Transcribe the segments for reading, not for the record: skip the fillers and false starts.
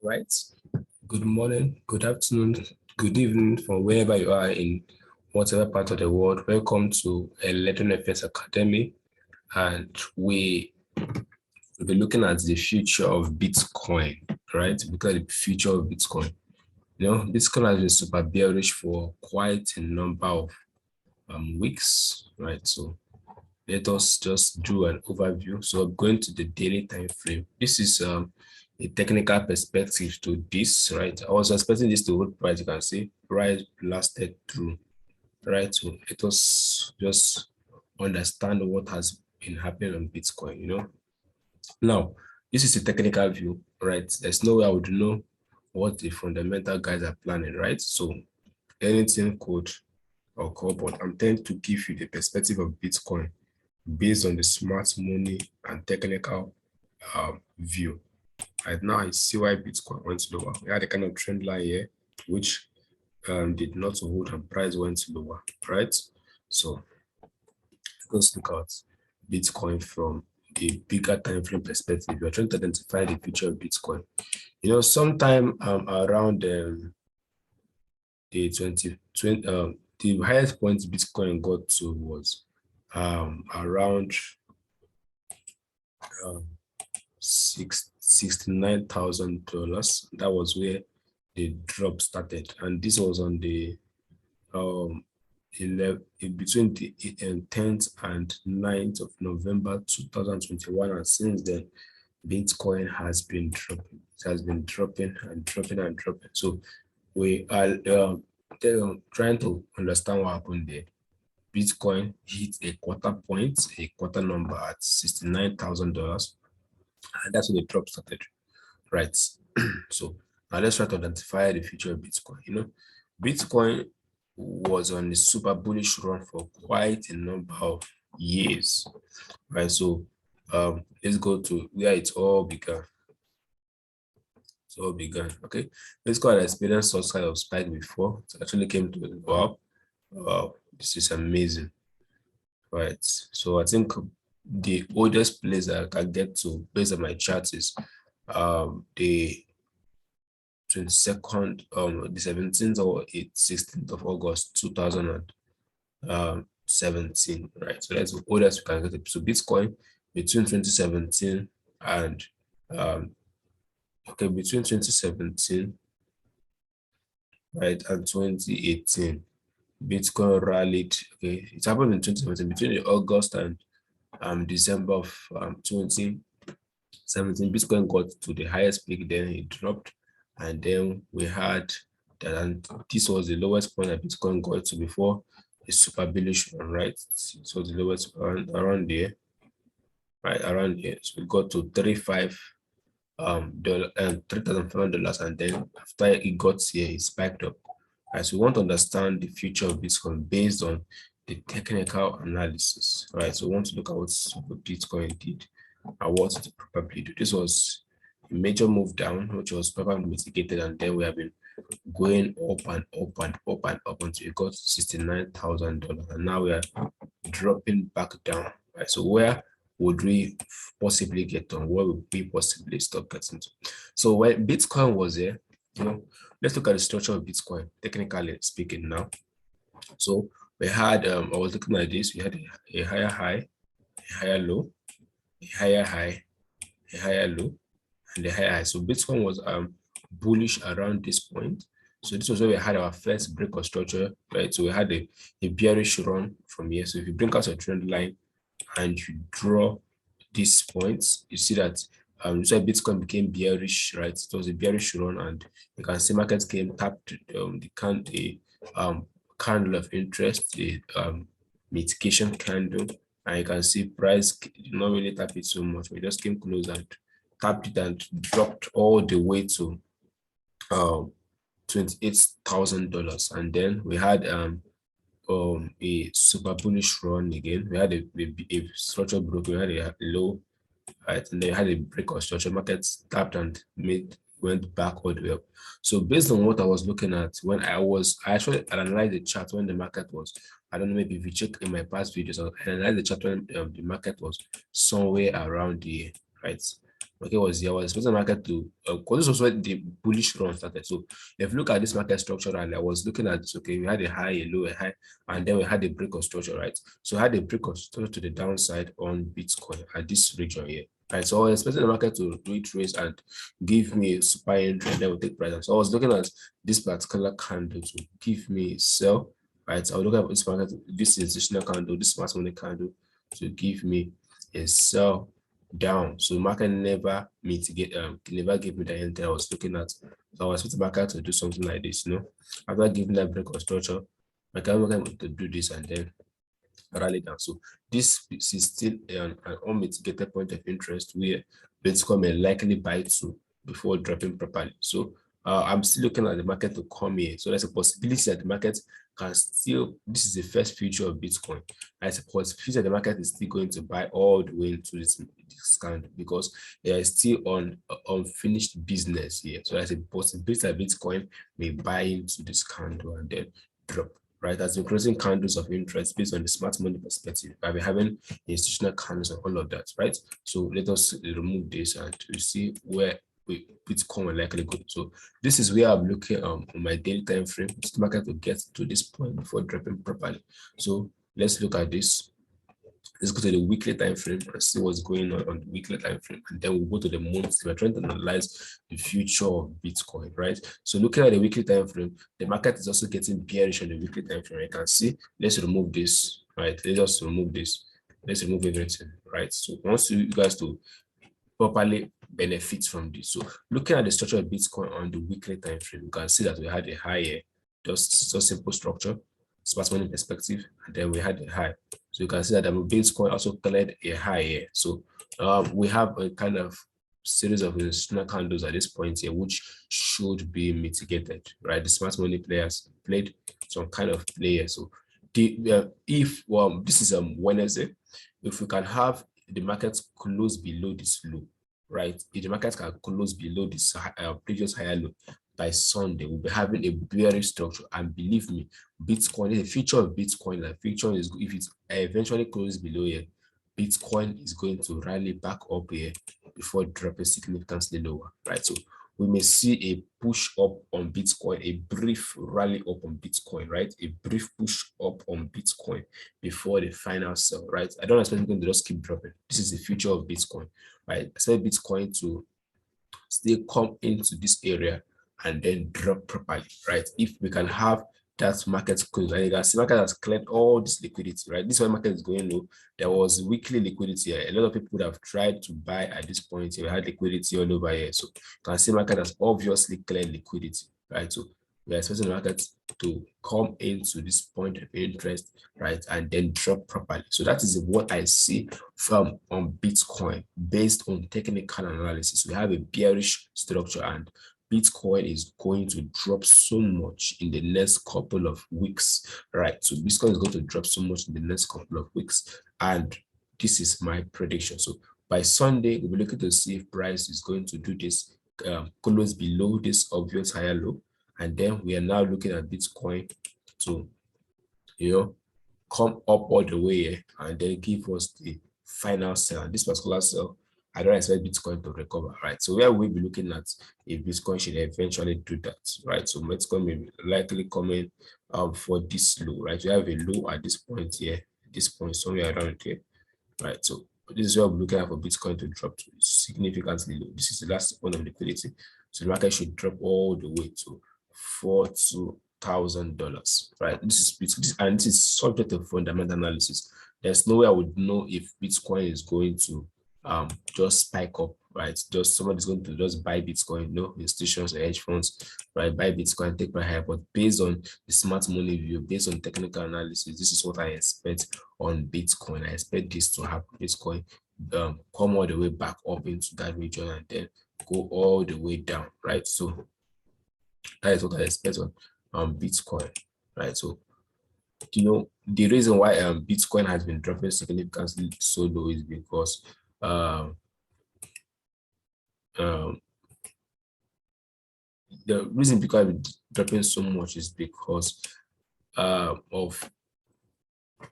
Right. Good morning, good afternoon, good evening from wherever you are in whatever part of the world. Welcome to Elektronfx Academy, and we will be looking at the future of Bitcoin. Right, because the future of Bitcoin. Bitcoin has been super bearish for quite a number of weeks. Right, so let us just do an overview. So going to the daily time frame. This is a technical perspective to this, right? I was expecting this to hold price. You can see price lasted through, right? So let us just understand what has been happening on Bitcoin. Now, this is a technical view, right? There's no way I would know what the fundamental guys are planning, right? So anything could occur, but I'm trying to give you the perspective of Bitcoin based on the smart money and technical view. Right now, I see why Bitcoin went lower. We had a kind of trend line here, which did not hold and price went lower, right? So let's look at Bitcoin from a bigger time frame perspective. We're trying to identify the future of Bitcoin. Sometime around the 2020, the highest point Bitcoin got to was around um, $69,000. That was where the drop started, and this was on the 11, between the 10th and 9th of November 2021, and since then Bitcoin has been dropping. It has been dropping and dropping and dropping. So we are trying to understand what happened there. Bitcoin hit a quarter number at $69,000, and that's when the drop started. Right. So now let's try to identify the future of Bitcoin. Bitcoin was on a super bullish run for quite a number of years. Right. So let's go to where it all began. Okay. Bitcoin had experienced some kind of spike before. It actually came to wow, this is amazing. Right. So I think the oldest place I can get to based on my charts is the 22nd, the 17th or 16th of August 2017, right? So that's the oldest we can get. So Bitcoin between 2017 and um, between 2017, right, and 2018, Bitcoin rallied. Okay, it happened in 2017 between August and December of 2017. Bitcoin got to the highest peak, then it dropped, and then we had that, and this was the lowest point that Bitcoin got to before a super bullish run, right? So the lowest around there, right around here. So we got to $3,500, and then after it got here, it spiked up. As we want to understand the future of Bitcoin based on the technical analysis, right? So we want to look at what Bitcoin did and what it probably do. This was a major move down, which was probably mitigated, and then we have been going up and up and up and up until we got $69,000, and now we are dropping back down. Right? So where would we possibly get on? Where would we possibly stop getting to? So when Bitcoin was there, let's look at the structure of Bitcoin, technically speaking now. So we had, I was looking at this, we had a higher high, a higher low, a higher high, a higher low, and a higher high. So Bitcoin was bullish around this point. So this was where we had our first break of structure, right? So we had a bearish run from here. So if you bring out a trend line and you draw these points, you see that so Bitcoin became bearish, right? It was a bearish run, and you can see markets came tapped the candle of interest, the mitigation candle, and you can see price did not really tap it so much. We just came close and tapped it and dropped all the way to $28,000, and then we had a super bullish run again. We had a structure broke, we had a low, right, and they had a break of structure. Markets tapped and went back all the way up. So based on what I was looking at when I actually analyzed the chart when the market was, I don't know, maybe if you check in my past videos, I analyzed the chart when the market was somewhere around the right. Okay, was here. I was expecting the market to, because this was when the bullish run started. So if you look at this market structure, and I was looking at, okay, we had a high, a low, a high, and then we had a break of structure, right? So I had a break of structure to the downside on Bitcoin at this region here, right? So I was expecting the market to do it raise and give me a super entry, and then we'll take price down. So I was looking at this particular candle to give me a sell, right? So I was looking at this market, this institutional candle, this smart money candle to give me a sell down. So market never mitigate, never give me the entry I was looking at. So I was expecting market to do something like this, after giving that break of structure, market to do this and then rally down. So this is still an unmitigated point of interest where Bitcoin may likely buy to before dropping properly. So I'm still looking at the market to come here. So there's a possibility that the market can still, this is the first future of Bitcoin. There's a possibility that the market is still going to buy all the way into this candle because there is still unfinished business here. So there's a possibility that Bitcoin may buy into this candle and then drop, right? As increasing candles of interest based on the smart money perspective. By having institutional candles and all of that, right? So let us remove this and to see where Bitcoin will likely go. So this is where I'm looking on my daily time frame. The market will get to this point before dropping properly. So let's look at this. Let's go to the weekly time frame and see what's going on the weekly time frame, and then we'll go to the monthly. We're trying to analyze the future of Bitcoin, right? So looking at the weekly time frame, the market is also getting bearish on the weekly time frame. You can see. Let's remove this, right? Let's just remove this. Let's remove everything, right? So once you guys to properly benefit from this. So looking at the structure of Bitcoin on the weekly time frame, you can see that we had a high here, just simple structure, smart money perspective, and then we had a high. So you can see that the Bitcoin also cleared a high here. So we have a kind of series of institutional candles at this point here, which should be mitigated, right? The smart money players played some kind of player. So if this is Wednesday, if we can have the market close below this low, right? If the market can close below this previous higher low by Sunday, we'll be having a bearish structure. And believe me, Bitcoin is a feature of Bitcoin. Like feature is if it eventually closes below here, Bitcoin is going to rally back up here before dropping significantly lower, right? So we may see a push up on Bitcoin, a brief rally up on Bitcoin, right? A brief push up on Bitcoin before the final sell, right? I don't expect Bitcoin to just keep dropping. This is the future of Bitcoin, right? I expect Bitcoin to still come into this area and then drop properly, right? If we can have that market close, and you can see market has cleared all this liquidity, right? This is why market is going low. There was weekly liquidity here. A lot of people would have tried to buy at this point. We had liquidity all over here. So you can see market has obviously cleared liquidity, right? So we are expecting the market to come into this point of interest, right, and then drop properly. So that is what I see from on Bitcoin based on technical analysis. We have a bearish structure and Bitcoin is going to drop so much in the next couple of weeks, right? So Bitcoin is going to drop so much in the next couple of weeks, and this is my prediction. So by Sunday, we'll be looking to see if price is going to do this, close below this obvious higher low, and then we are now looking at Bitcoin to, come up all the way and then give us the final sell. And this particular sell, I don't expect Bitcoin to recover, right? So where we'll be looking at if Bitcoin should eventually do that, right? So Bitcoin may be likely coming for this low, right? We have a low at this point here, this point somewhere around here, right? So this is what we're looking at for Bitcoin to drop to significantly low. This is the last point of liquidity. So the market should drop all the way to $42,000, right? This is subject to fundamental analysis. There's no way I would know if Bitcoin is going to just spike up, right? Just somebody's going to just buy Bitcoin, no institutions or hedge funds, right? Buy Bitcoin, take my higher. But based on the smart money view, based on technical analysis, this is what I expect on Bitcoin. I expect this to happen. Bitcoin come all the way back up into that region and then go all the way down, right? So that is what I expect on Bitcoin, right? So the reason why Bitcoin has been dropping significantly so low is because the reason Bitcoin is dropping so much is because of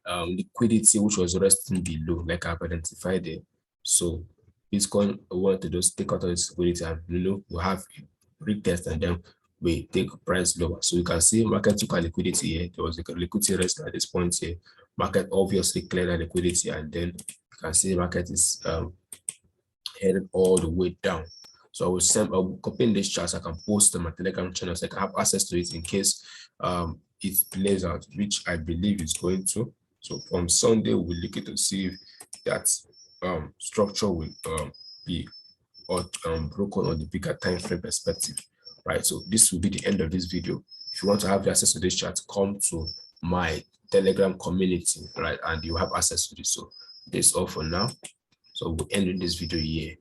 liquidity, which was resting below, like I've identified it. So Bitcoin, we want to just take out of its liquidity, and we have a retest, and then we take price lower. So you can see market took a liquidity here. There was a liquidity rest at this point here. Market obviously cleared the liquidity, and then you can see the market is headed all the way down. So I'll copy this chart. I can post on my Telegram channel so I can have access to it in case it plays out, which I believe is going to. So from Sunday, we'll look to see if that structure will be broken on the bigger time frame perspective, right? So this will be the end of this video. If you want to have access to this chart, come to my Telegram community, right? And you have access to this. So this is all for now. So we'll end this video here.